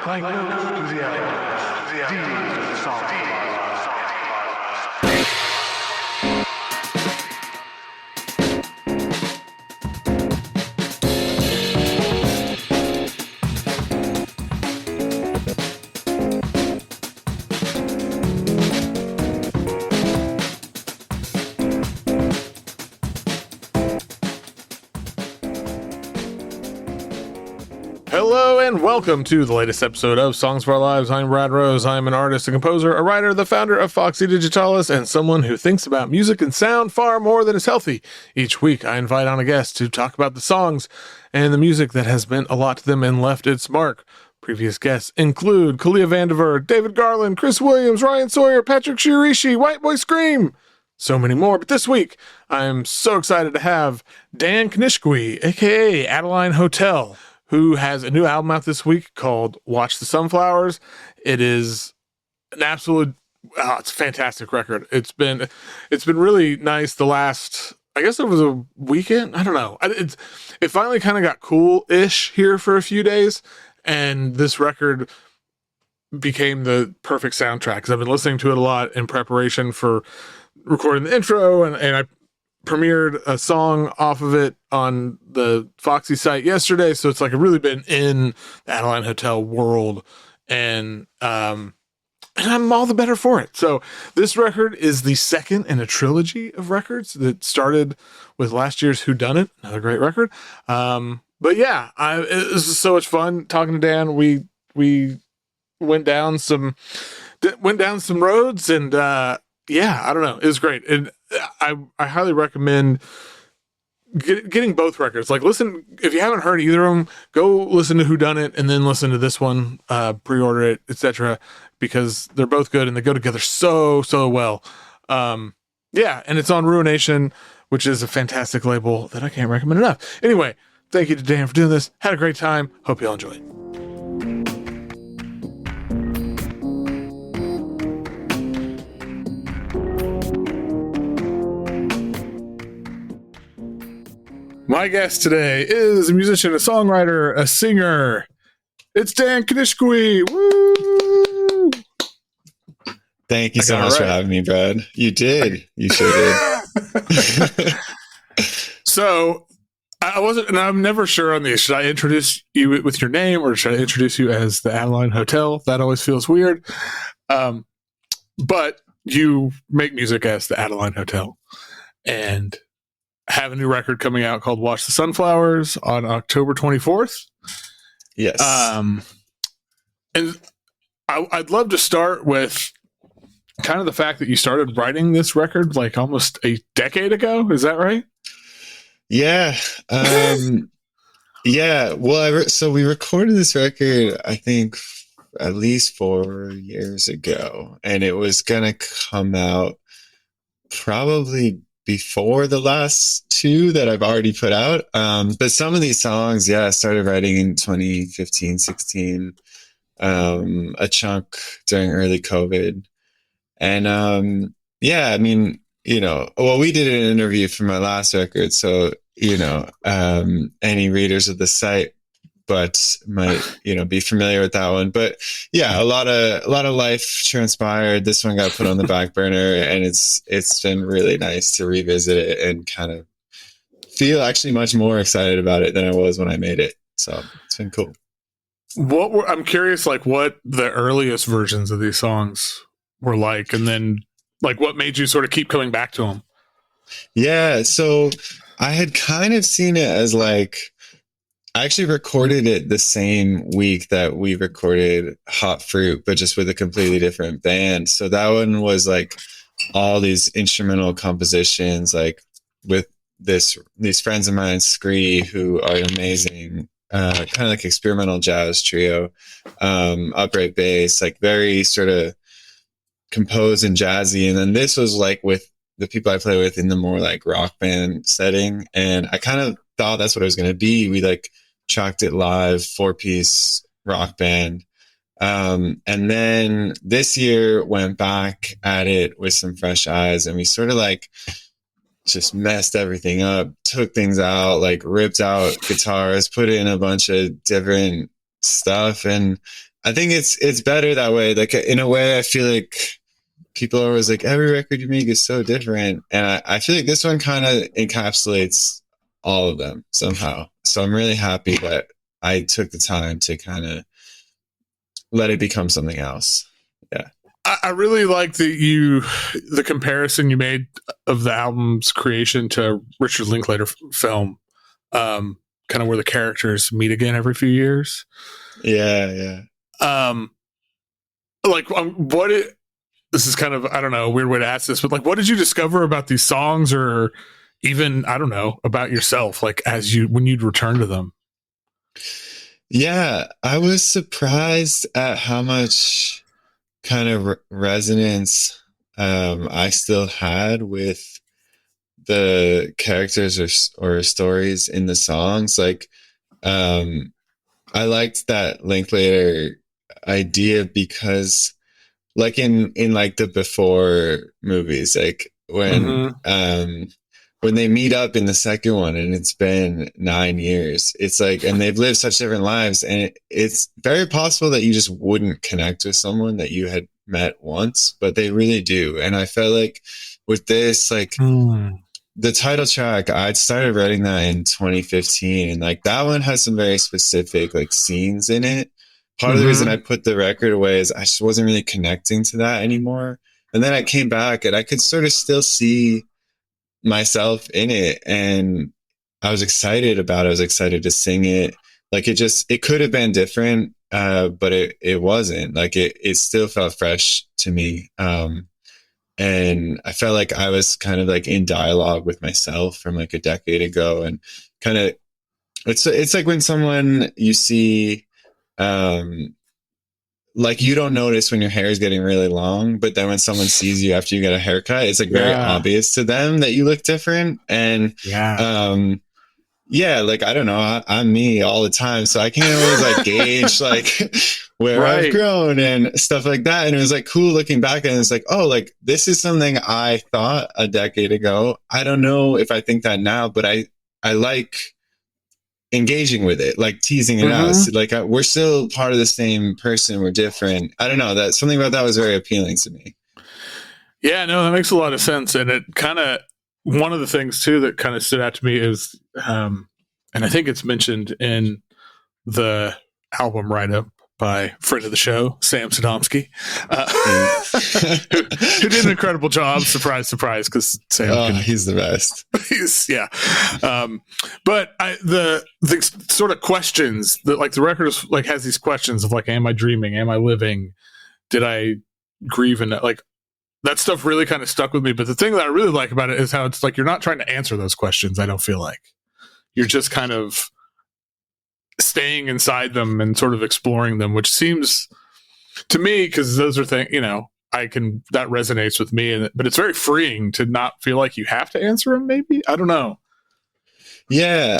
Clank notes to the elements. These are the songs. Hello and welcome to the latest episode of Songs of Our Lives. I'm Brad Rose. I'm an artist, a composer, a writer, the founder of Foxy, Digitalis, and someone who thinks about music and sound far more than is healthy. Each week, I invite on a guest to talk about the songs and the music that has meant a lot to them and left its mark. Previous guests include Kalia Vandiver, David Garland, Chris Williams, Ryan Sawyer, Patrick Shirishi, White Boy Scream, so many more. But this week, I'm so excited to have Dan Knishkowy, aka Adeline Hotel, who has a new album out this week called Watch the Sunflowers. It is an absolute, it's a fantastic record. It's been really nice the last, I guess over the weekend. I don't know. It finally kind of got cool-ish here for a few days, and this record became the perfect soundtrack because I've been listening to it a lot in preparation for recording the intro, and I premiered a song off of it on the Foxy site yesterday, so it's like I've really been in the Adeline Hotel world, and I'm all the better for it. So this record is the second in a trilogy of records that started with last year's Whodunit, another great record. But yeah, it was so much fun talking to Dan. We went down some roads, and yeah, I don't know, it was great. And I highly recommend getting both records. Like, listen, if you haven't heard either of them, go listen to Whodunit and then listen to this one, pre-order it, etc., because they're both good and they go together so well. Yeah, and it's on Ruination, which is a fantastic label that I can't recommend enough. Anyway, thank you to Dan for doing this. Had a great time. Hope you all enjoyed. My guest today is a musician, a songwriter, a singer. It's Dan Knishkowy. Woo! Thank you so much for having me, Brad. You did. You sure did. So I wasn't, and I'm never sure on these. Should I introduce you with your name, or should I introduce you as the Adeline Hotel? That always feels weird. But you make music as the Adeline Hotel, and have a new record coming out called Watch the Sunflowers on October 24th. Yes. And I'd love to start with kind of the fact that you started writing this record like almost a decade ago. Is that right? Yeah. Yeah. Well, so we recorded this record, I think, at least 4 years ago, and it was going to come out probably before the last two that I've already put out. But some of these songs, yeah, I started writing in 2015, 16, a chunk during early COVID. And yeah, I mean, well, we did an interview for my last record. So, any readers of the site might be familiar with that one. But yeah, a lot of life transpired. This one got put on the back burner, and it's been really nice to revisit it and kind of feel actually much more excited about it than I was when I made it. So it's been cool. I'm curious, like, what the earliest versions of these songs were like, and then like what made you sort of keep coming back to them? Yeah, so I had kind of seen it as like, I actually recorded it the same week that we recorded Hot Fruit, but just with a completely different band. So that one was like all these instrumental compositions, like with these friends of mine, Scree, who are amazing, kind of like experimental jazz trio, upright bass, like very sort of composed and jazzy. And then this was like with the people I play with in the more like rock band setting. And I kind of thought that's what it was going to be. We like tracked it live, 4-piece rock band. And then this year went back at it with some fresh eyes, and we sort of like just messed everything up, took things out, like ripped out guitars, put in a bunch of different stuff. And I think it's better that way. Like in a way, I feel like people are always like, every record you make is so different. And I feel like this one kind of encapsulates all of them somehow. So I'm really happy that I took the time to kind of let it become something else. Yeah. I really like the comparison you made of the album's creation to Richard Linklater film, kind of where the characters meet again every few years. Yeah. This is kind of, I don't know, a weird way to ask this, but like, what did you discover about these songs, or even, I don't know, about yourself, like when you'd return to them? Yeah, I was surprised at how much kind of resonance I still had with the characters or stories in the songs. Like, I liked that Linklater idea because, like in like the before movies, like when they meet up in the second one and it's been 9 years, it's like, and they've lived such different lives, and it's very possible that you just wouldn't connect with someone that you had met once, but they really do. And I felt like with this, like the title track, I started writing that in 2015, and like that one has some very specific like scenes in it. Part of the reason I put the record away is I just wasn't really connecting to that anymore. And then I came back and I could sort of still see myself in it, and I was excited about it. I was excited to sing it. Like it could have been different, but it wasn't. Like it still felt fresh to me. And I felt like I was kind of like in dialogue with myself from like a decade ago, and kind of, it's like when someone you see, like you don't notice when your hair is getting really long, but then when someone sees you after you get a haircut, it's like very obvious to them that you look different. And like, I don't know, I'm me all the time, so I can't always like gauge like where I've grown and stuff like that. And it was like cool looking back, and it's like, oh, like this is something I thought a decade ago. I don't know if I think that now, but I like engaging with it, like teasing it out. So, like we're still part of the same person, we're different. I don't know, that something about that was very appealing to me. Yeah, no, that makes a lot of sense. And it kind of, one of the things too that kind of stood out to me is, and I think it's mentioned in the album write-up by friend of the show, Sam Sodomsky, who did an incredible job. Surprise, surprise, because Sam, he's the best. But the sort of questions that, like, the record is, like, has these questions of like, am I dreaming? Am I living? Did I grieve? And like that stuff really kind of stuck with me. But the thing that I really like about it is how it's like you're not trying to answer those questions. I don't feel like you're just kind of staying inside them and sort of exploring them, which seems to me, because those are things, you know, that resonates with me, but it's very freeing to not feel like you have to answer them. Maybe, I don't know. Yeah,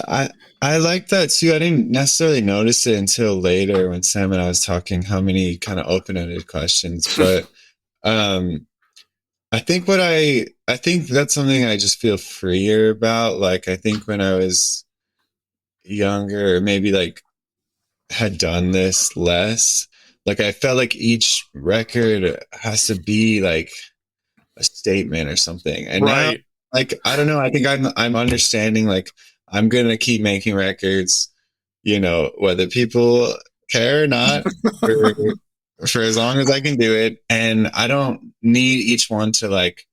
I like that too. I didn't necessarily notice it until later when Sam and I was talking how many kind of open-ended questions, but I think that's something I just feel freer about. Like, I think when I was younger, maybe like had done this less, like I felt like each record has to be like a statement or something. And now, like, I don't know, I think I'm understanding, like, I'm gonna keep making records, you know, whether people care or not, for as long as I can do it. And I don't need each one to like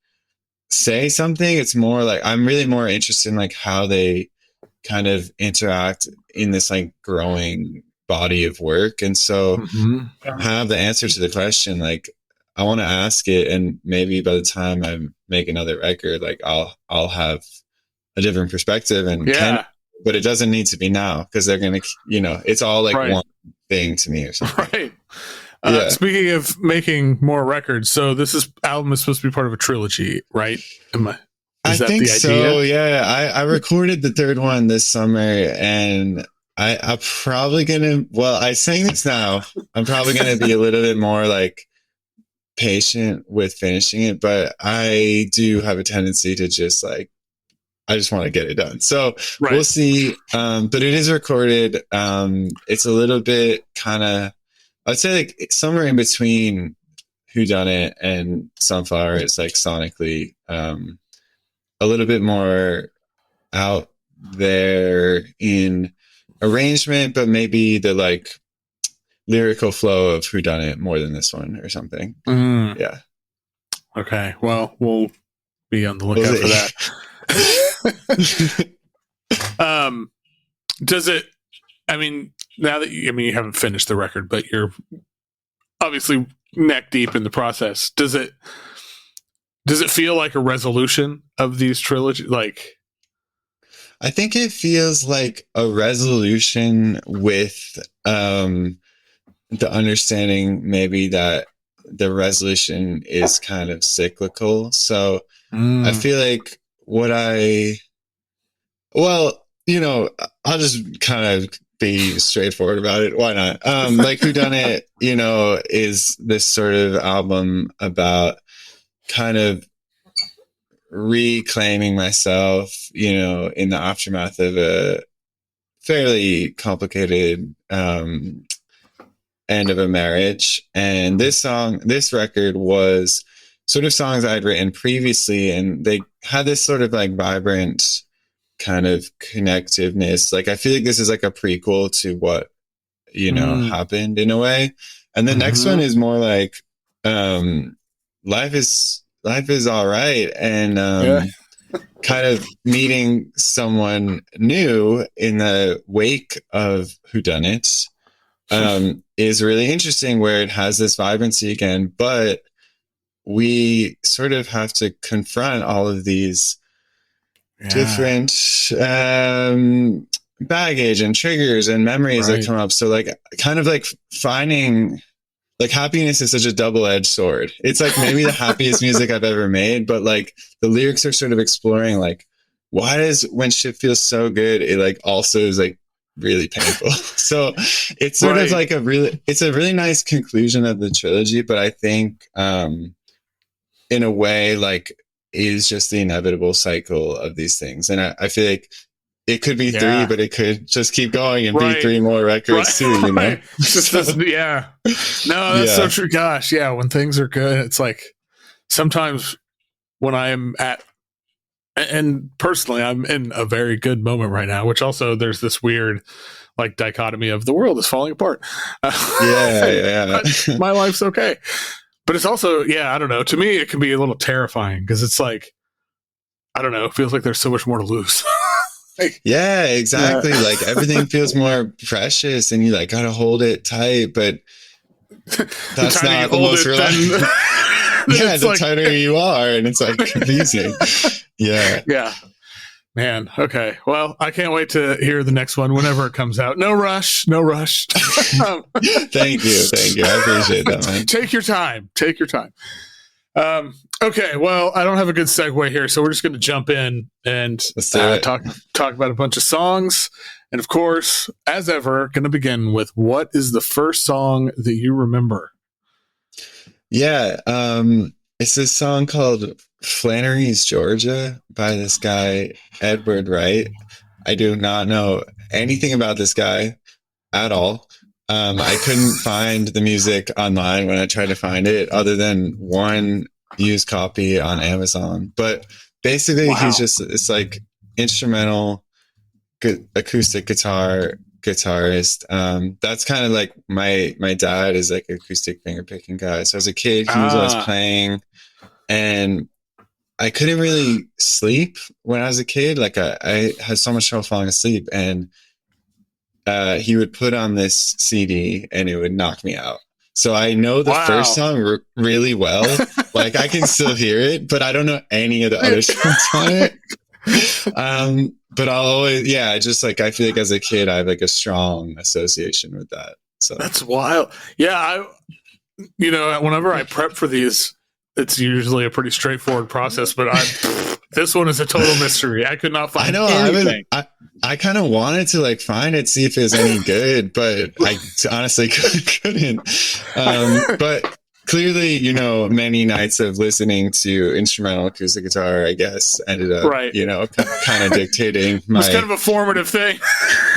say something. It's more like I'm really more interested in like how they kind of interact in this like growing body of work. And so I have the answer to the question. Like, I want to ask it, and maybe by the time I make another record, like I'll have a different perspective, and but it doesn't need to be now, because they're gonna, you know, it's all like one thing to me or something. Speaking of making more records, so this album is supposed to be part of a trilogy, right? I think so. Yeah, I recorded the third one this summer, and I'm probably gonna. Well, I saying this now, I'm probably gonna be a little bit more like patient with finishing it, but I do have a tendency to just like I just want to get it done. So Right. we'll see. But it is recorded. It's a little bit kind of, I'd say like somewhere in between Whodunit and Sunflower. It's like sonically a little bit more out there in arrangement, but maybe the like lyrical flow of Whodunit more than this one or something. Yeah. Okay. Well, we'll be on the lookout for that. Does it, I mean, now that you haven't finished the record, but you're obviously neck deep in the process. Does it feel like a resolution of these trilogy? Like, I think it feels like a resolution with the understanding maybe that the resolution is kind of cyclical. So I feel like I'll just kind of be straightforward about it. Why not? Like Whodunit, is this sort of album about kind of reclaiming myself, in the aftermath of a fairly complicated end of a marriage. And this record was sort of songs I'd written previously, and they had this sort of like vibrant kind of connectiveness. Like I feel like this is like a prequel to what happened in a way. And the next one is more like life is all right, and kind of meeting someone new in the wake of Whodunit is really interesting, where it has this vibrancy again, but we sort of have to confront all of these different baggage and triggers and memories that come up. So like kind of like finding, like, happiness is such a double-edged sword. It's like maybe the happiest music I've ever made, but like the lyrics are sort of exploring like, why does when shit feels so good, it like also is like really painful. So it's sort of like it's a really nice conclusion of the trilogy, but I think in a way like is just the inevitable cycle of these things. And I feel like it could be three, but it could just keep going and be three more records too, you know? No, that's so true. Gosh, yeah, when things are good, it's like sometimes when I am and personally, I'm in a very good moment right now, which also there's this weird like dichotomy of the world is falling apart. My life's okay. But it's also, I don't know. To me, it can be a little terrifying because it's like, I don't know. It feels like there's so much more to lose. Exactly. Like everything feels more precious and you like got to hold it tight, but that's not the most reliable. The like, tighter you are, and it's like confusing. Yeah. Man, okay. Well, I can't wait to hear the next one whenever it comes out. No rush. Thank you. I appreciate that, man. Take your time. Okay, well, I don't have a good segue here, so we're just going to jump in and talk about a bunch of songs. And of course, as ever, going to begin with, what is the first song that you remember? It's this song called Flannery's Georgia by this guy, Edward Wright. I do not know anything about this guy at all. I couldn't find the music online when I tried to find it, other than one used copy on Amazon. But basically, he's just it's like instrumental acoustic guitarist. That's kind of like my dad is like acoustic finger picking guy. So as a kid, he was always playing, and I couldn't really sleep when I was a kid. Like I had so much trouble falling asleep, and he would put on this CD and it would knock me out. So I know the first song really well. Like I can still hear it, but I don't know any of the other songs on it. But I'll always, just like, I feel like as a kid, I have like a strong association with that. So that's wild. Yeah. Whenever I prep for these, it's usually a pretty straightforward process, but this one is a total mystery. I could not find anything. I kind of wanted to like find it, see if it was any good, but I honestly couldn't. But clearly, you know, many nights of listening to instrumental acoustic guitar, I guess, ended up, you know, kind of dictating my. It's kind of a formative thing.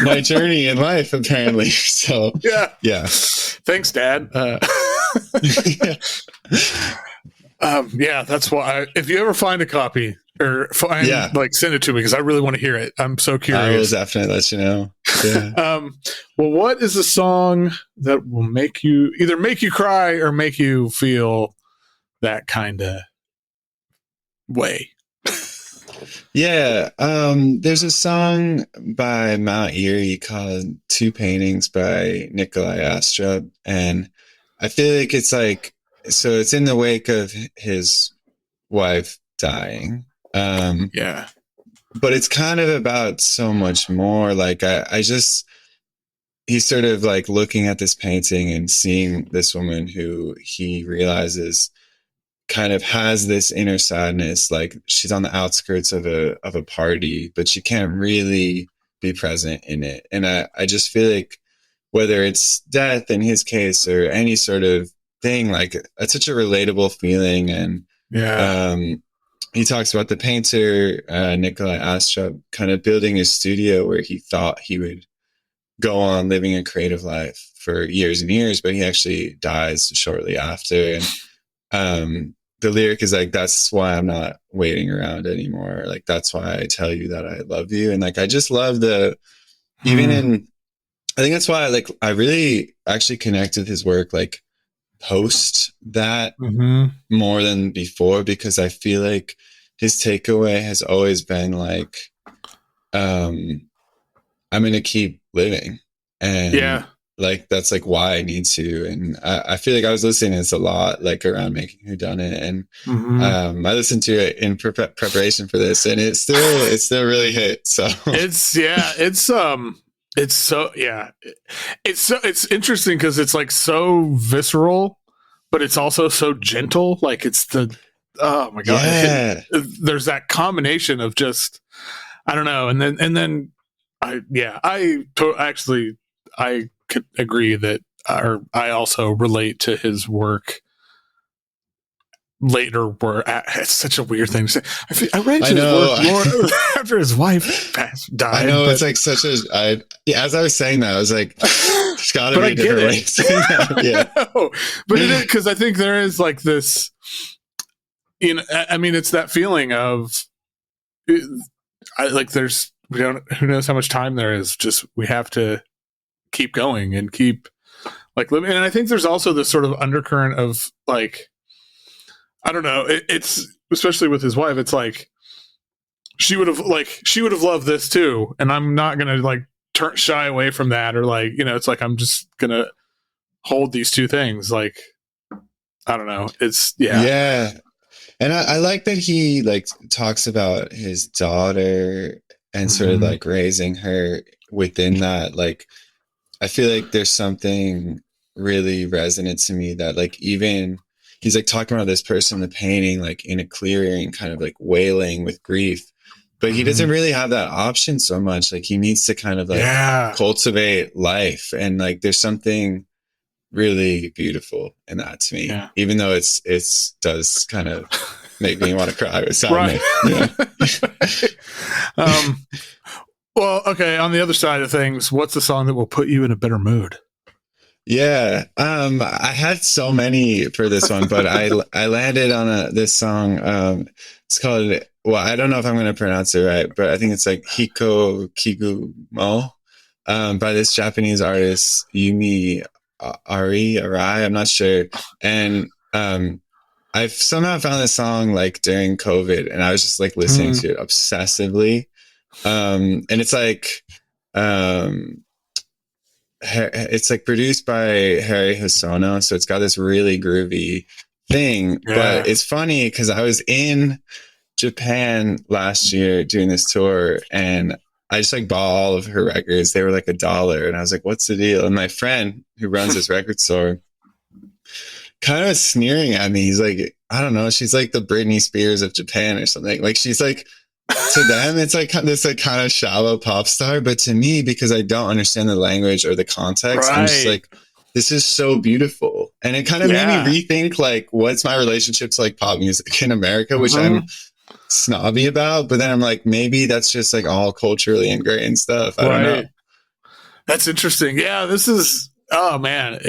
my journey in life, apparently. So yeah. Thanks, Dad. Yeah, that's why. If you ever find a copy or send it to me because I really want to hear it. I'm so curious. I will definitely let you know. Yeah. Well, what is a song that will either make you cry or make you feel that kind of way? Yeah. There's a song by Mount Eerie called Two Paintings by Nikolai Astrup. And I feel like it's like, so it's in the wake of his wife dying. But it's kind of about so much more. Like he's sort of like looking at this painting and seeing this woman who he realizes kind of has this inner sadness. Like she's on the outskirts of a party, but she can't really be present in it. And I just feel like whether it's death in his case or any sort of thing, like it's such a relatable feeling. And he talks about the painter Nikolai Astrup kind of building his studio where he thought he would go on living a creative life for years and years, but he actually dies shortly after. And the lyric is like, that's why I'm not waiting around anymore. Like, that's why I tell you that I love you. And like, I just love I think that's why I really actually connected his work, like post that more than before, because I feel like his takeaway has always been like, I'm going to keep living. And like, that's like why I need to. And I feel like I was listening to this a lot, like around making Whodunit. And I listened to it in preparation for this, and it still really hit. So it's interesting because it's like so visceral, but it's also so gentle. Like oh my God. There's that combination of just, I don't know. And then I could agree that, or I also relate to his work later. It's such a weirard thing to say. I read his work more after his wife died. I know, it's like as I was saying that, I was like, there's got to be a different way to say that. Yeah. But it is, because I think there is like this, you know, I mean, it's that feeling of who knows how much time there is. Just, we have to keep going and keep like living. And I think there's also this sort of undercurrent of like, I don't know, it's especially with his wife, it's like she would have loved this too, and I'm not gonna like shy away from that, or like, you know, it's like I'm just gonna hold these two things. Like, I don't know, it's and I like that he like talks about his daughter and sort of like raising her within that. Like, I feel like there's something really resonant to me that like, even he's like talking about this person in the painting, like in a clearing, kind of like wailing with grief, but he doesn't really have that option so much. Like, he needs to kind of like cultivate life. And like, there's something really beautiful in that to me, even though it's does kind of make me want to cry with sadness. Well, okay. On the other side of things, what's the song that will put you in a better mood? Yeah. I had so many for this one, but I landed on this song. It's called, well, I don't know if I'm going to pronounce it right, but I think it's like Hikō-ki Gumo, by this Japanese artist, Yumi, Arai, I'm not sure. And, I've somehow found this song like during COVID, and I was just like listening to it obsessively. And it's like, it's like produced by Harry Hosono, so it's got this really groovy thing. But it's funny because I was in Japan last year doing this tour, and I just like bought all of her records. They were like $1, and I was like, what's the deal? And my friend who runs this record store kind of sneering at me. He's like, I don't know, she's like the Britney Spears of Japan or something. Like, she's like, to them it's like this like kind of shallow pop star, but to me, because I don't understand the language or the context, I'm just like, this is so beautiful. And it kind of made me rethink, like, what's my relationship to like pop music in America, which I'm snobby about. But then I'm like, maybe that's just like all culturally ingrained stuff. I don't know. That's interesting. Yeah, this is, oh man,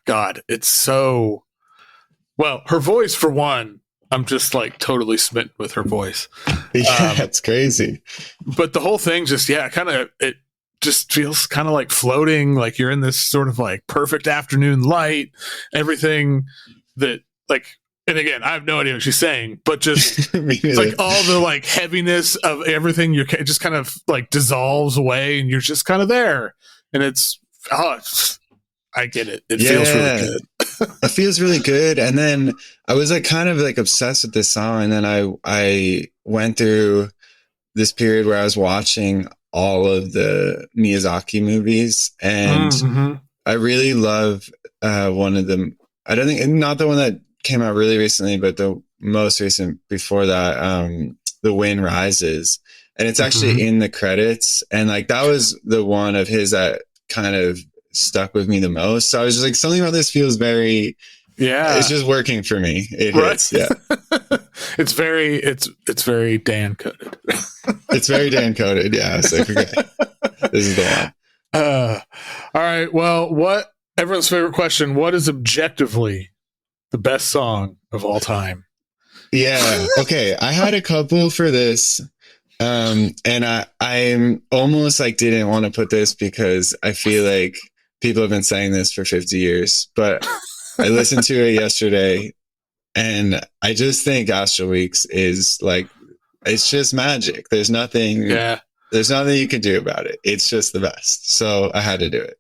God, it's so, well, her voice for one, I'm just like totally smitten with her voice. Yeah, it's crazy. But the whole thing just, it just feels kind of like floating, like you're in this sort of like perfect afternoon light, everything that like, and again, I have no idea what she's saying, but just it's like all the like heaviness of everything, it just kind of like dissolves away and you're just kind of there. And I get it. It feels really good. It feels really good. And then I was like kind of like obsessed with this song. And then I went through this period where I was watching all of the Miyazaki movies. And I really love one of them. I don't think, not the one that came out really recently, but the most recent before that, The Wind Rises. And it's actually in the credits. And like that was the one of his that kind of stuck with me the most. So I was just like, something about this feels very, it's just working for me. It hits. Yeah. It's very Dan coded. It's very Dan coded. Yeah. So okay. This is the one. All right. Well, what everyone's favorite question, what is objectively the best song of all time? Yeah. Okay. I had a couple for this. And I'm almost like didn't want to put this because I feel like people have been saying this for 50 years, but I listened to it yesterday and I just think Astral Weeks is like, it's just magic. There's nothing you can do about it. It's just the best. So I had to do it.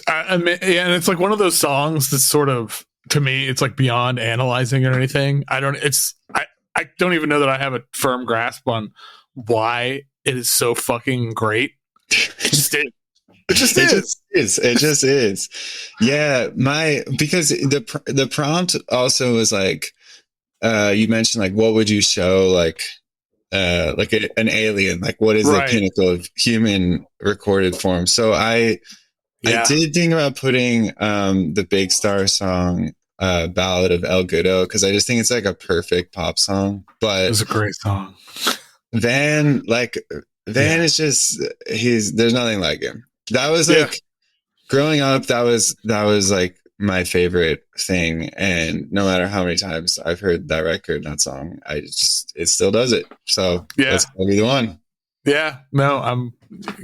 And it's like one of those songs that's sort of, to me, it's like beyond analyzing or anything. I don't even know that I have a firm grasp on why it is so fucking great. It just is. It just is. Yeah, because the prompt also was like, you mentioned like, what would you show like an alien? Like, what is the pinnacle of human recorded form? So I did think about putting the Big Star song, Ballad of El Goodo, because I just think it's like a perfect pop song. But it was a great song. Van is just there's nothing like him. That was like growing up, that was like my favorite thing. And no matter how many times I've heard that record, that song, it still does it. So that's gonna be the one. Yeah, no,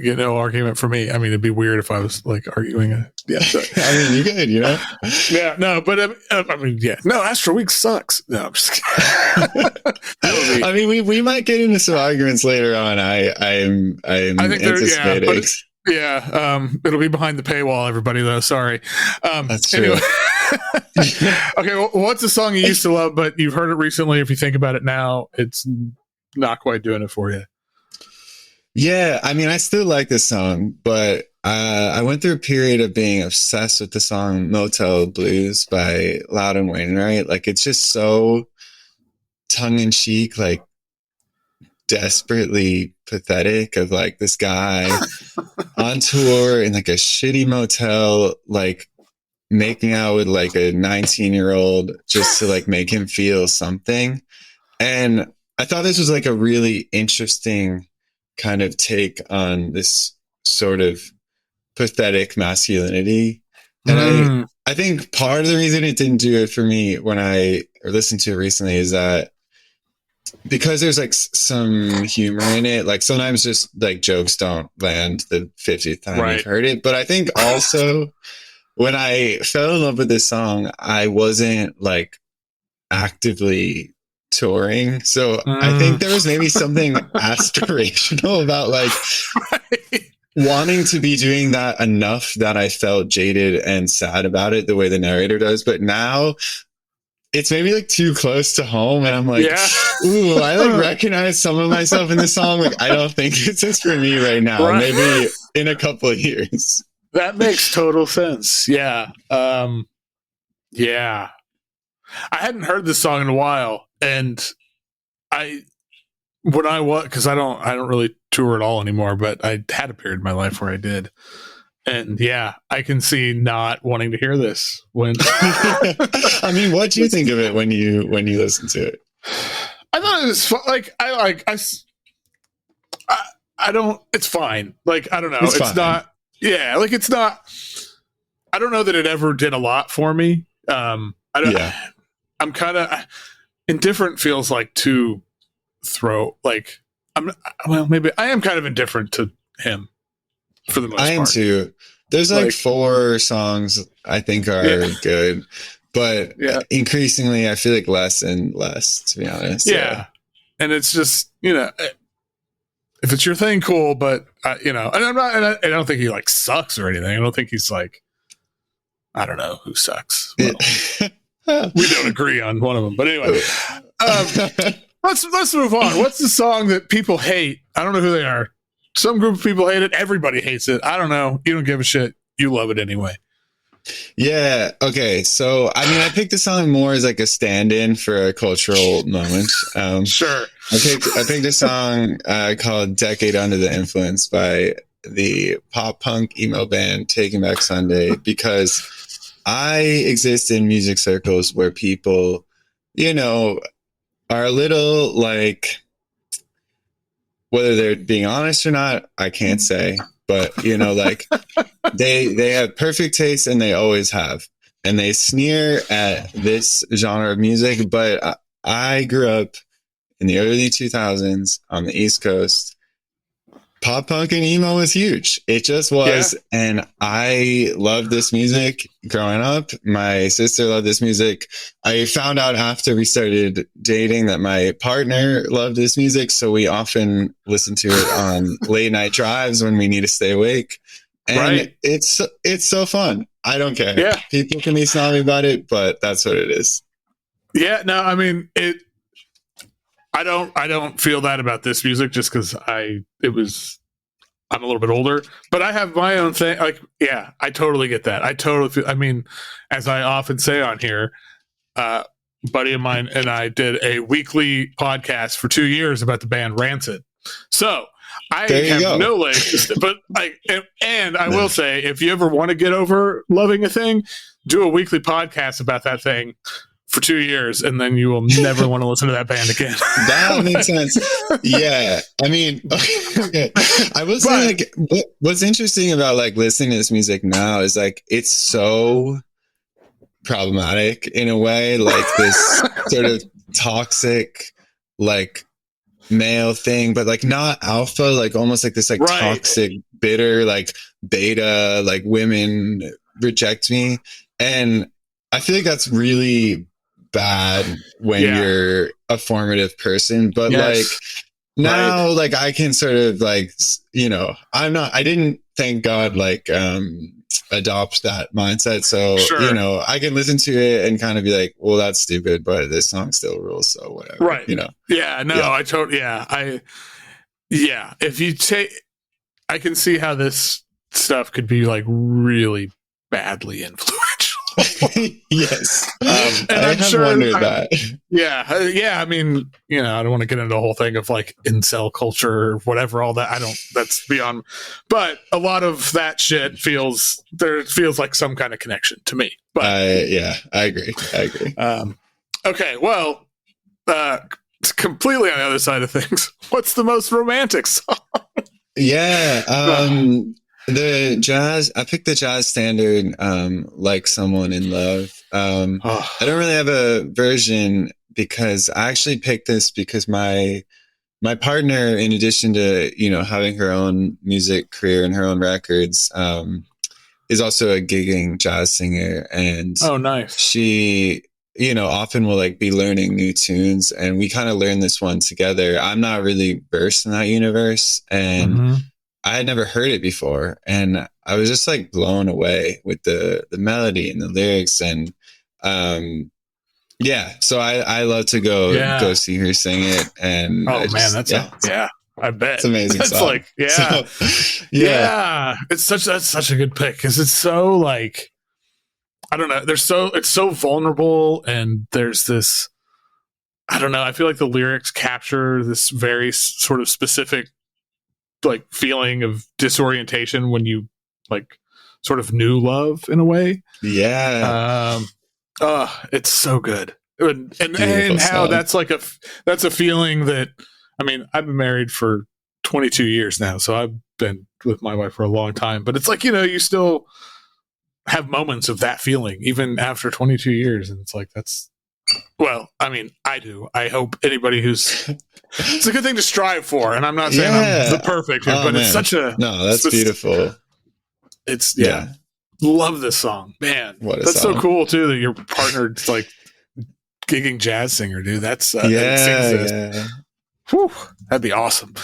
no argument for me. I mean, it'd be weird if I was like arguing I mean, you could, you know? Yeah, no, but I mean, no, Astral Week sucks. No, I'm just kidding. I mean, we might get into some arguments later on. I'm anticipating. It'll be behind the paywall, everybody, though. Sorry. That's true. Anyway. Okay, well, what's a song you used to love, but you've heard it recently? If you think about it now, it's not quite doing it for you. Yeah, I mean, I still like this song, but I went through a period of being obsessed with the song Motel Blues by Loudan Wainwright. Like, it's just so tongue-in-cheek, like, desperately pathetic of, like, this guy on tour in, like, a shitty motel, like, making out with, like, a 19-year-old just to, like, make him feel something. And I thought this was, like, a really interesting kind of take on this sort of pathetic masculinity. And I think part of the reason it didn't do it for me when I listened to it recently is that because there's like some humor in it, like sometimes just like jokes don't land the 50th time you've heard it. But I think also when I fell in love with this song, I wasn't like actively touring, so I think there was maybe something aspirational about like wanting to be doing that enough that I felt jaded and sad about it the way the narrator does. But now it's maybe like too close to home and I'm like, ooh, I like recognize some of myself in the song. Like, I don't think it's just for me right now. Maybe in a couple of years. That makes total sense. Yeah. I hadn't heard this song in a while. And because I don't really tour at all anymore, but I had a period in my life where I did. And yeah, I can see not wanting to hear this when. I mean, what do you think of it when you listen to it? I thought it was like I don't. It's fine. Like I don't know. It's not. Yeah, like it's not. I don't know that it ever did a lot for me. I don't. Yeah. I'm kind of indifferent. Feels like to throw. Like maybe I am kind of indifferent to him for the most part. I am too. There's like 4 songs I think are good, but increasingly I feel like less and less, to be honest. Yeah. And it's just, if it's your thing, cool. But, and I don't think he like sucks or anything. I don't think he's like, I don't know who sucks. Well, we don't agree on one of them. But anyway, let's move on. What's the song that people hate? I don't know who they are. Some group of people hate it. Everybody hates it. I don't know. You don't give a shit. You love it anyway. Yeah. Okay. So, I mean, I picked this song more as like a stand-in for a cultural moment. Sure. I picked a song called Decade Under the Influence by the pop punk emo band Taking Back Sunday, because I exist in music circles where people, are a little like, whether they're being honest or not, I can't say. But, like they have perfect taste, and they always have. And they sneer at this genre of music. But I grew up in the early 2000s on the East Coast. Pop punk and emo was huge. It just was. Yeah. And I loved this music growing up. My sister loved this music. I found out after we started dating that my partner loved this music. So we often listen to it on late night drives when we need to stay awake. And it's so fun. I don't care. Yeah. People can be snobby about it, but that's what it is. Yeah. No, I mean, I don't feel that about this music just because I'm a little bit older, but I have my own thing. Like, yeah, I totally get that. I totally feel, I mean, as I often say on here, buddy of mine and I did a weekly podcast for 2 years about the band Rancid. So I have no legs, but and I will say, if you ever want to get over loving a thing, do a weekly podcast about that thing for 2 years, and then you will never want to listen to that band again. That makes sense. Yeah. I mean, okay. I will say, like, what's interesting about like listening to this music now is like it's so problematic in a way, like this sort of toxic, like male thing, but like not alpha, like almost like this like toxic, bitter, like beta, like women reject me. And I feel like that's really bad when you're a formative person, but like now like I can sort of like I didn't, thank God, like adopt that mindset, so I can listen to it and kind of be like, well, that's stupid, but this song still rules, so whatever, if you take, I can see how this stuff could be like really badly influential. Yes. And I'm sure that. Yeah. I mean, I don't want to get into the whole thing of like incel culture or whatever, all that. That's beyond, but a lot of that shit feels like some kind of connection to me. But I agree. Okay. Well, completely on the other side of things. What's the most romantic song? Yeah. I picked the jazz standard, Like Someone in Love. I don't really have a version because I actually picked this because my partner, in addition to, having her own music career and her own records, is also a gigging jazz singer. And nice. She, often will like be learning new tunes, and we kind of learn this one together. I'm not really versed in that universe, and I had never heard it before, and I was just like blown away with the melody and the lyrics, and so I love to go see her sing it. And I bet it's amazing. That's song. Like it's such a good pick because it's so like, I don't know. It's so vulnerable, and there's this, I don't know. I feel like the lyrics capture this very sort of specific like feeling of disorientation when you like sort of new love in a way. Yeah. It's so good. And how song. that's a feeling that, I mean, I've been married for 22 years now, so I've been with my wife for a long time, but it's like, you still have moments of that feeling even after 22 years. And it's like, well, I mean, I do. I hope anybody it's a good thing to strive for. And I'm not saying I'm the perfect, but man. It's such that's beautiful. It's love this song, man. That's song. So cool too that your partner's like gigging jazz singer, dude. That's yeah. Whew, that'd be awesome.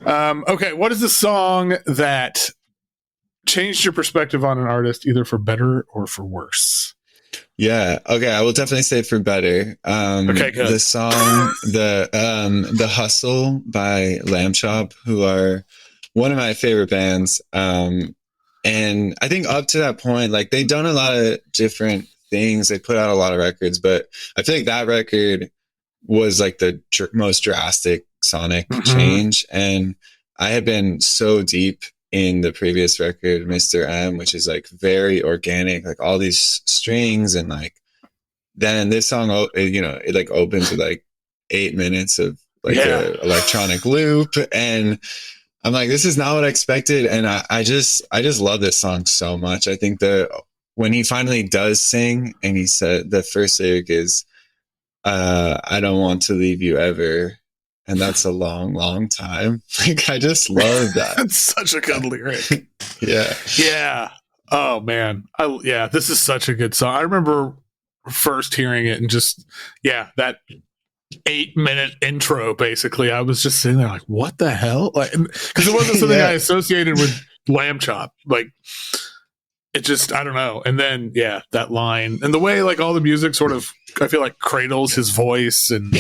Okay, what is the song that changed your perspective on an artist, either for better or for worse? Yeah. Okay. I will definitely say for better. Okay, good. The song, the Hustle by Lambchop, who are one of my favorite bands. And I think up to that point, like they've done a lot of different things. They put out a lot of records, but I feel like that record was like the most drastic sonic change. And I had been so deep in the previous record, Mr. M, which is like very organic, like all these strings, and like then this song, it like opens with like 8 minutes of like an electronic loop, and I'm like, this is not what I expected, and I just love this song so much. I think when he finally does sing, and he said the first lyric is, "I don't want to leave you ever." And that's a long, long time. Like, I just love that. That's such a good lyric. Yeah. Yeah. Oh, man. This is such a good song. I remember first hearing it and just, that 8-minute intro, basically. I was just sitting there like, what the hell? Like, because it wasn't something I associated with Lambchop. Like, it just, I don't know. And then, that line. And the way, like, all the music sort of, I feel like, cradles his voice. And,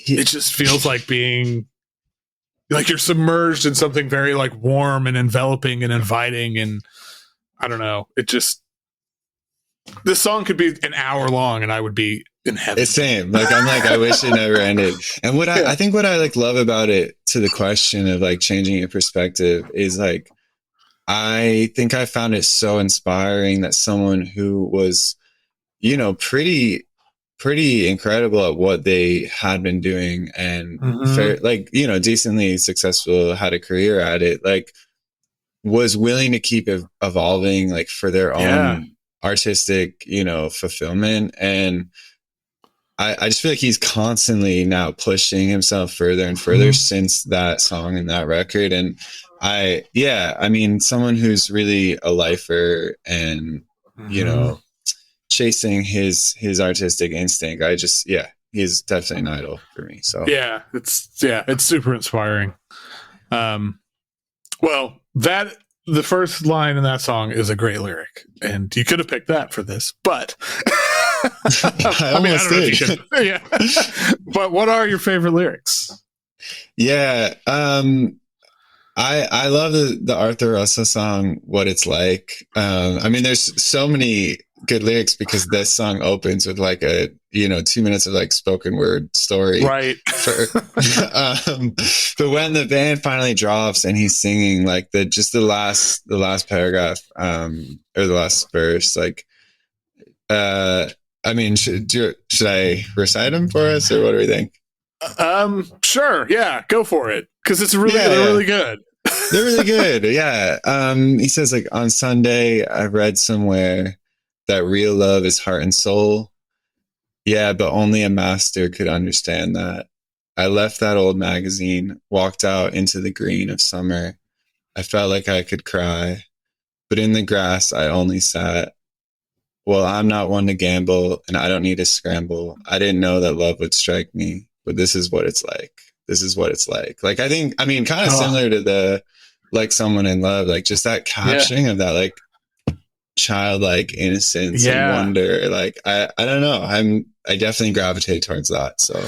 it just feels like being like you're submerged in something very like warm and enveloping and inviting, and I don't know, this song could be an hour long and I would be in heaven. It's same. Like, I'm like, I wish it never ended. And I think what I like love about it, to the question of like changing your perspective, is like, I think I found it so inspiring that someone who was, pretty incredible at what they had been doing, and decently successful, had a career at it, like was willing to keep evolving, like for their own artistic, fulfillment. And I just feel like he's constantly now pushing himself further and further since that song and that record. And I mean, someone who's really a lifer and, chasing his artistic instinct. He's definitely an idol for me. So it's super inspiring. Well, the first line in that song is a great lyric, and you could have picked that for this, but I mean, I don't know if you could. But what are your favorite lyrics? I love the Arthur Russell song, What It's Like. I mean, there's so many good lyrics because this song opens with like a 2 minutes of like spoken word story, right? But when the band finally drops and he's singing like the last paragraph, or the last verse, like I mean, should I recite them for us, or what do we think? Sure, go for it, because it's really they're really good. They're really good. He says, like, on Sunday I read somewhere that real love is heart and soul. Yeah, but only a master could understand that. I left that old magazine, walked out into the green of summer. I felt like I could cry, but in the grass I only sat. Well, I'm not one to gamble, and I don't need to scramble. I didn't know that love would strike me, but this is what it's like. This is what it's like. Like, I mean, kind of similar to the, like, Someone in Love, like just that capturing of that, like, childlike innocence and wonder. Like, I don't know. I definitely gravitate towards that. So,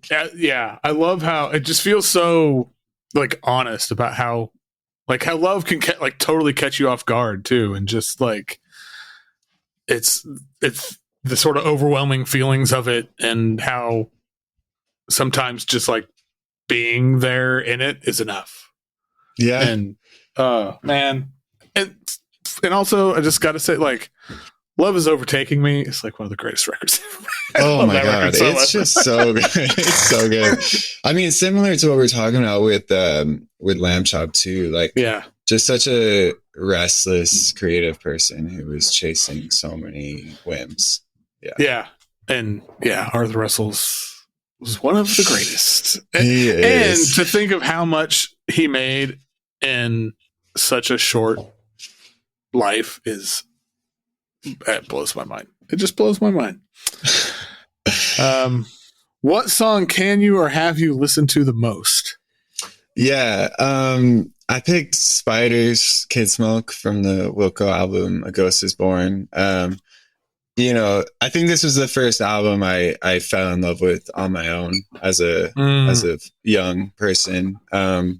I love how it just feels so like honest about how love can like totally catch you off guard too, and just like it's the sort of overwhelming feelings of it, and how sometimes just like being there in it is enough. Yeah. And man, and also I just gotta say, like, Love Is Overtaking Me is like one of the greatest records ever. Oh my god, so it's much. just so good. It's so good. I mean, similar to what we're talking about with Lambchop too. Like, Yeah, just such a restless, creative person who was chasing so many whims. yeah, and yeah, Arthur Russell's was one of the greatest. He and is. to think of how much he made in such a short life it blows my mind. It just blows my mind. What song can you or have you listened to the most? Yeah, I picked Spiders, Kid Smoke from the Wilco album, A Ghost Is Born. You know, I think this was the first album I fell in love with on my own as a young person. But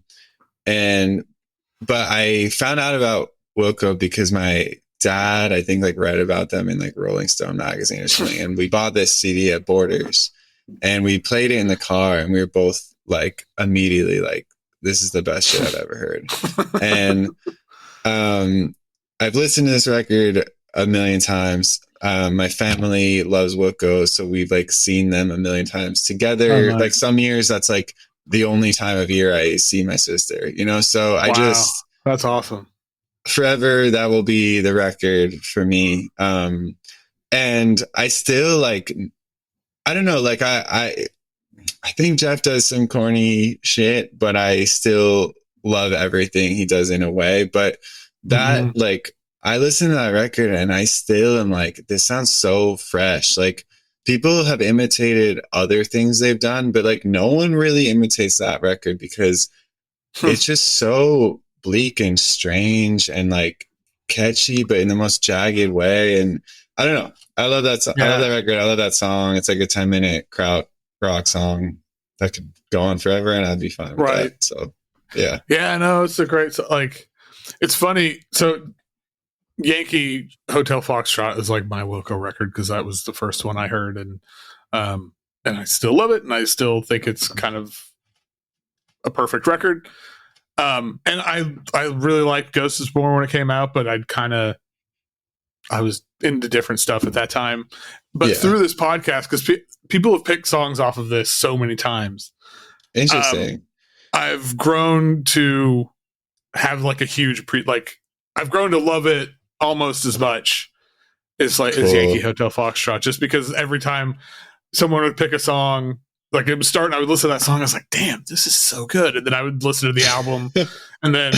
I found out about Wilco because my dad, I think, like read about them in like Rolling Stone magazine or something, and we bought this CD at Borders, and we played it in the car, and we were both like immediately like, this is the best shit I've ever heard. And I've listened to this record a million times. My family loves Wilco, so we've like seen them a million times together. Oh, nice. Like some years that's like the only time of year I see my sister, you know? So Wow, that's awesome. Forever, that will be the record for me. And I still like, I don't know, like I think Jeff does some corny shit, but I still love everything he does in a way. But that like, I listen to that record and I still am like, this sounds so fresh. Like, people have imitated other things they've done, but like no one really imitates that record because it's just so bleak and strange and like catchy, but in the most jagged way. And I don't know. I love that. I love that record. I love that song. It's like a 10-minute kraut rock song that could go on forever, and I'd be fine with that. So yeah. Yeah, no, it's a great, like, it's funny. So Yankee Hotel Foxtrot is like my Wilco record because that was the first one I heard, and I still love it, and I still think it's kind of a perfect record. And I really liked Ghost Is Born when it came out, but I was into different stuff at that time. But through this podcast, because people have picked songs off of this so many times, interesting. I've grown to have like a huge I've grown to love it almost as much as as Yankee Hotel Foxtrot, just because every time someone would pick a song, like it would start and I would listen to that song, I was like, damn, this is so good. And then I would listen to the album and then,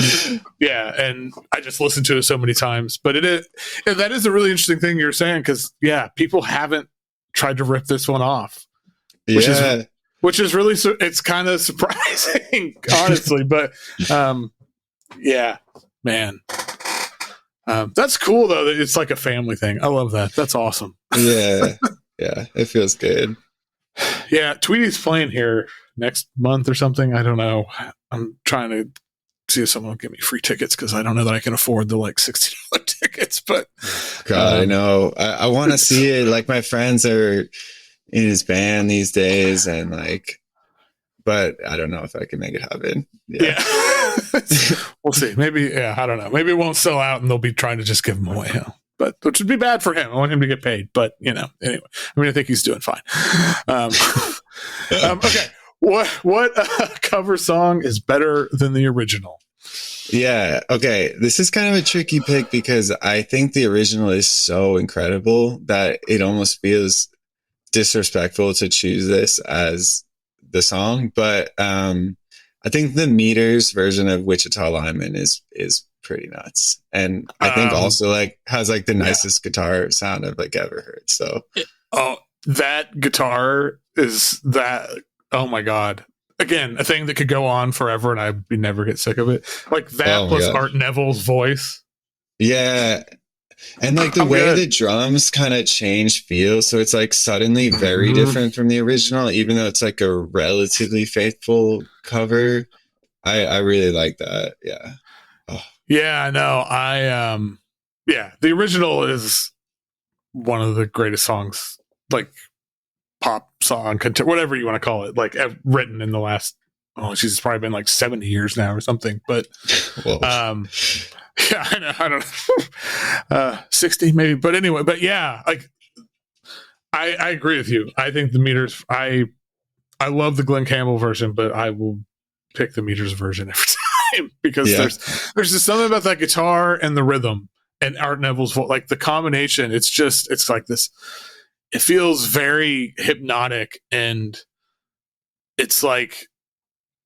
and I just listened to it so many times. But that is a really interesting thing you're saying, because, people haven't tried to rip this one off. Which is really, it's kind of surprising, honestly. But, man. That's cool, though. That it's like a family thing. I love that. That's awesome. Yeah, it feels good. Yeah, Tweety's playing here next month or something. I don't know. I'm trying to see if someone will give me free tickets because I don't know that I can afford the like $60 tickets. But God, I know. I want to see it. Like, my friends are in his band these days, and like, but I don't know if I can make it happen. Yeah. We'll see. Maybe. I don't know. Maybe it won't sell out, and they'll be trying to just give them away. But which would be bad for him. I want him to get paid. But anyway. I mean, I think he's doing fine. Okay. What cover song is better than the original? Yeah. Okay. This is kind of a tricky pick because I think the original is so incredible that it almost feels disrespectful to choose this as the song. But I think the Meters version of Wichita Lineman is pretty nuts, and I think also like has like the nicest guitar sound I've like ever heard. So that guitar is that, oh my god, again, a thing that could go on forever and I'd never get sick of it. Like that plus Art Neville's voice. Yeah. And like the way the drums kind of change feel, so it's like suddenly very different from the original, even though it's like a relatively faithful cover. I really like that. Yeah. Oh. Yeah, no, the original is one of the greatest songs, like pop song, whatever you want to call it, like written in the last, she's probably been like 70 years now or something. But, yeah, I don't know, 60 maybe. But anyway, but yeah, like I agree with you. I think the Meters, I love the Glenn Campbell version, but I will pick the Meters version every time because there's just something about that guitar and the rhythm and Art Neville's voice, like the combination. It's like this. It feels very hypnotic, and it's like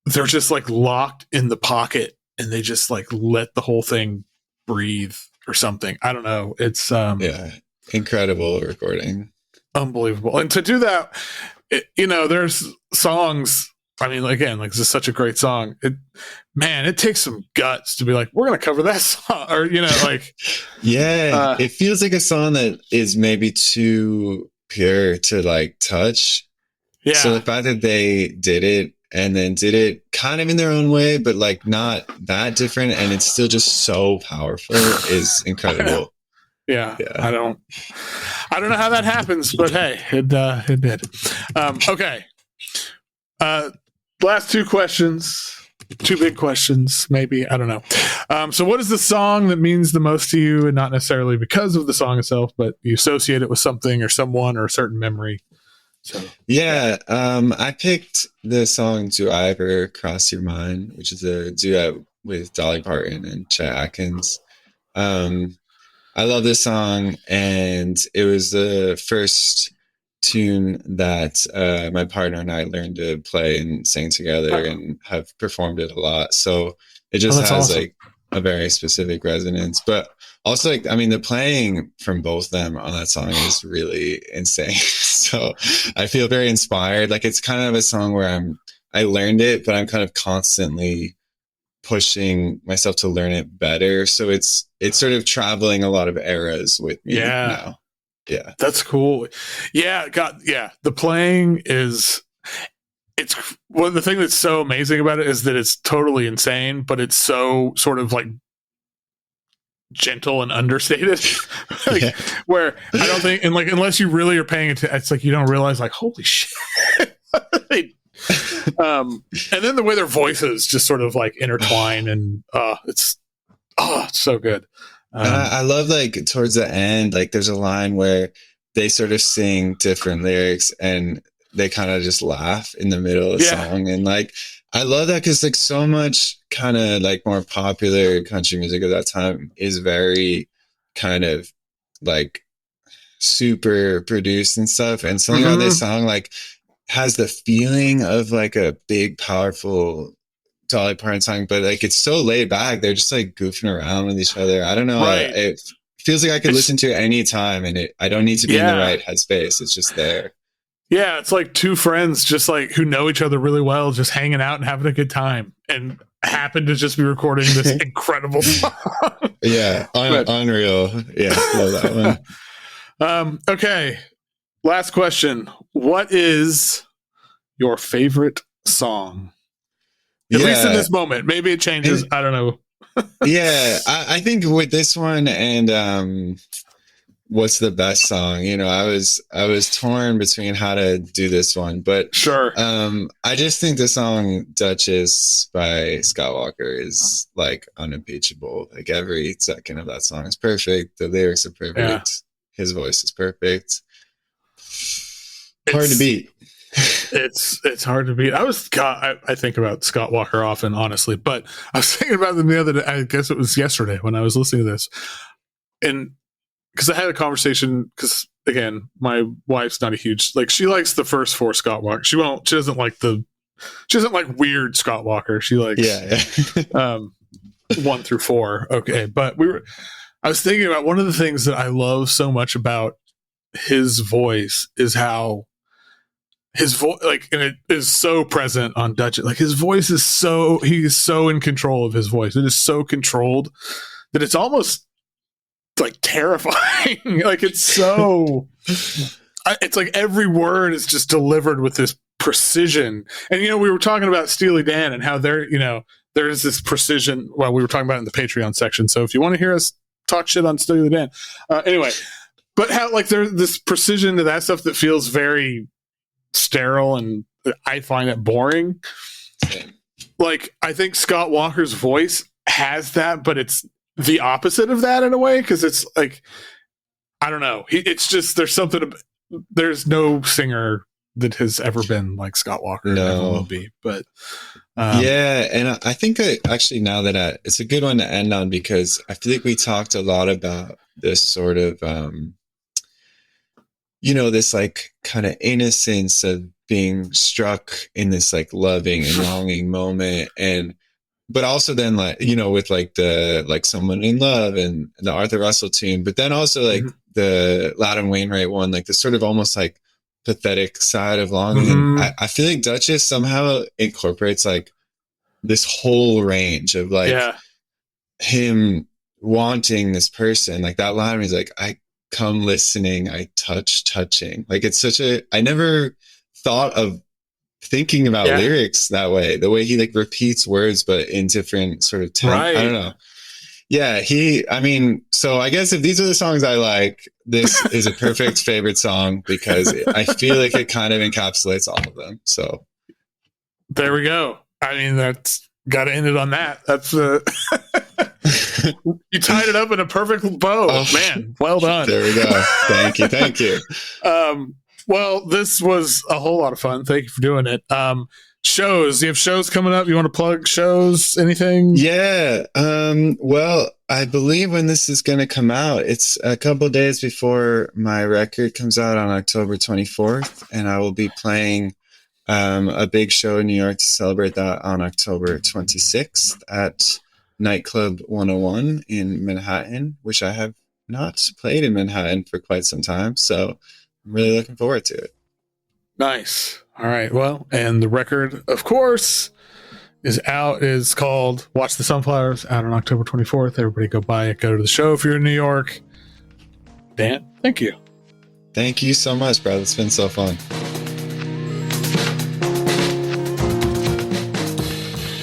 they're just like locked in the pocket, and they just like let the whole thing breathe or something. I don't know. It's incredible recording, unbelievable. And to do that, there's songs. I mean, again, like this is such a great song. It takes some guts to be like, we're gonna cover that song, or like, it feels like a song that is maybe too pure to like touch. Yeah. So the fact that they did it and then did it kind of in their own way, but like not that different, and it's still just so powerful is incredible. Yeah. I don't know how that happens, but hey, it did. Okay. Last two questions, two big questions, maybe. I don't know. So what is the song that means the most to you, and not necessarily because of the song itself, but you associate it with something or someone or a certain memory? So I picked the song Do I Ever Cross Your Mind, which is a duet with Dolly Parton and Chet Atkins. I love this song, and it was the first tune that my partner and I learned to play and sing together and have performed it a lot. So it just has awesome. Like a very specific resonance, but also like, I mean, the playing from both of them on that song is really insane. So I feel very inspired. Like it's kind of a song where I learned it, but I'm kind of constantly pushing myself to learn it better. So it's sort of traveling a lot of eras with me now. Yeah, that's cool. Yeah, the playing it's one of the things that's so amazing about it is that it's totally insane, but it's so sort of like gentle and understated. Where I don't think, and like unless you really are paying attention, it's like you don't realize like holy shit. And then the way their voices just sort of like intertwine, and it's so good. I love like towards the end, like there's a line where they sort of sing different lyrics and they kind of just laugh in the middle of the song. And like, I love that because like so much kind of like more popular country music of that time is very kind of like super produced and stuff. And something about this song like has the feeling of like a big, powerful Dolly Parton song, but like it's so laid back. They're just like goofing around with each other. I don't know. Right. It feels like I could listen to it any time, and I don't need to be in the right headspace. It's just there. Yeah, it's like two friends just like who know each other really well, just hanging out and having a good time, and happen to just be recording this incredible song. Unreal. Yeah, love that one. Okay, last question. What is your favorite song? At least in this moment. Maybe it changes. I don't know. I think with this one and what's the best song? I was torn between how to do this one, but sure. I just think the song Duchess by Scott Walker is like unimpeachable. Like every second of that song is perfect. The lyrics are perfect. Yeah. His voice is perfect. Hard to beat. It's hard to beat. I think about Scott Walker often, honestly, but I was thinking about them the other day. I guess it was yesterday when I was listening to this, and because I had a conversation. Because again, my wife's not a huge she likes the first four Scott Walker. She doesn't like weird Scott Walker. She likes 1 through 4. Okay, but I was thinking about one of the things that I love so much about his voice is how his voice, and it is so present on Duchess. Like his voice is he's so in control of his voice. It is so controlled that it's almost like terrifying. Like it's so, it's like every word is just delivered with this precision. And, we were talking about Steely Dan and how there's this precision. Well, we were talking about it in the Patreon section. So if you want to hear us talk shit on Steely Dan, anyway, but how there's this precision to that stuff that feels very sterile and I find it boring. Same. Like, I think Scott Walker's voice has that, but it's the opposite of that in a way, because it's like, I don't know. It's just, there's no singer that has ever been like Scott Walker. No. Never will be. But yeah, and I think actually now that it's a good one to end on, because I feel like we talked a lot about this sort of, this like kind of innocence of being struck in this like loving and longing moment, but also then like, with like the like Someone in Love and the Arthur Russell tune, but then also like the Loudan Wainwright one, like the sort of almost like pathetic side of longing. And I feel like Duchess somehow incorporates like this whole range of like him wanting this person. Like that line where he's like, I come listening, I touch touching. Like it's I never thought of thinking about lyrics that way, the way he like repeats words but in different sort of tempo. I don't know. Yeah, so I guess if these are the songs I like, this is a perfect favorite song, because I feel like it kind of encapsulates all of them. So there we go. I mean, that's got to end it on that. That's you tied it up in a perfect bow. Oh, man, well done. There we go. Thank you. Well, this was a whole lot of fun. Thank you for doing it. Shows. You have shows coming up? You want to plug shows? Anything? Yeah. Well, I believe when this is going to come out, it's a couple days before my record comes out on October 24th, and I will be playing a big show in New York to celebrate that on October 26th at Nightclub 101 in Manhattan, which I have not played in Manhattan for quite some time. So I'm really looking forward to it. Nice. All right. Well, and the record, of course, is out. Is called Watch the Sunflowers, out on October 24th. Everybody go buy it. Go to the show if you're in New York. Dan, thank you. Thank you so much, brother. It's been so fun.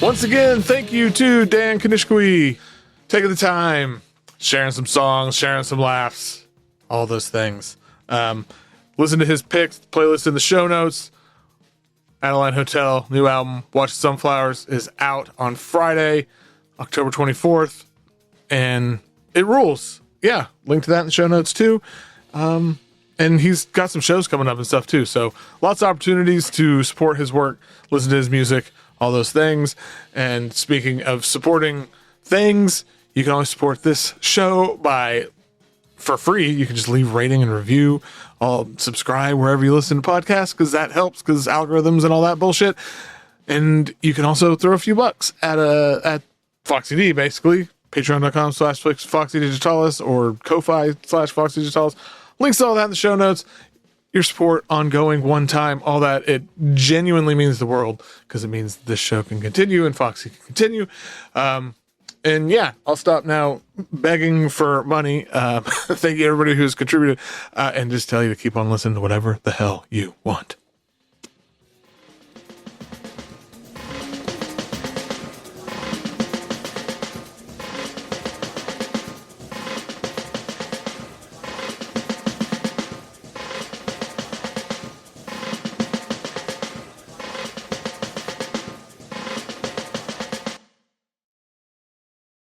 Once again, thank you to Dan Knishkowy, taking the time, sharing some songs, sharing some laughs, all those things. Listen to his picks, playlist in the show notes. Adeline Hotel, new album, Watch the Sunflowers, is out on Friday, October 24th, and it rules. Yeah, link to that in the show notes too. And he's got some shows coming up and stuff too, so lots of opportunities to support his work, listen to his music, all those things. And speaking of supporting things, you can always support this show for free. You can just leave rating and review. I'll subscribe wherever you listen to podcasts, because that helps, because algorithms and all that bullshit. And you can also throw a few bucks at Foxy D, basically. Patreon.com/Foxy Digitalis or Ko-Fi/Foxy Digitalis. Links to all that in the show notes. Your support, ongoing, one time, all that, it genuinely means the world, because it means this show can continue and Foxy can continue. And yeah, I'll stop now begging for money. Thank you everybody who's contributed, and just tell you to keep on listening to whatever the hell you want.